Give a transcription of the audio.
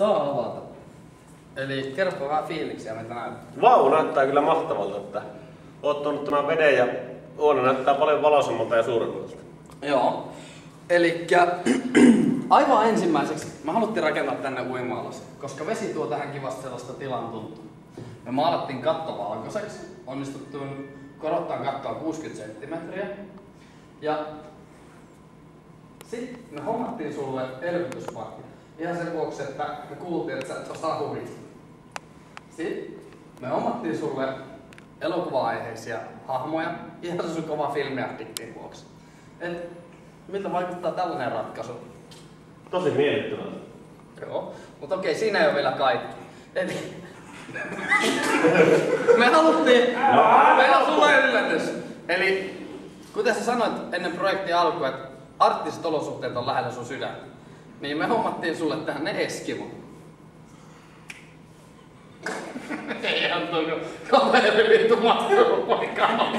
Saa avata. Eli kerropa vähän fiiliksiä, mitä näyttää. Vau, näyttää kyllä mahtavalta, että oot tuonut tämän veden ja huone näyttää paljon valoisammalta ja suuremmalta. Joo. Elikkä aivan ensimmäiseksi me haluttiin rakentaa tänne uima-alas, koska vesi tuo tähän kivasti sellaista tilan tuntua. Me maalattiin katto valkoiseksi, onnistuttiin korottaa kattoa 60 senttimetriä. Ja sitten me hommattiin sulle elvytyspakki. Ihan sen vuoksi, että me kuultiin, että sä et osaa huvita. Sitten me hommattiin sulle elokuva-aiheisia hahmoja ihan sun kova filmiartikkin vuoksi. Et miltä vaikuttaa tällainen ratkaisu? Tosi miellyttävältä. Joo, mutta okei, siinä ei ole vielä kaikki. Eli me haluttiin, meillä on sulle yllätys. Eli kuten sä sanoit ennen projektin alkua, että arktiset olosuhteet on lähellä sun sydäntä, niin me hommattiin sulle tähän ne Eskimo. Eihän tuo kaveri vittu mahtuu poikaa.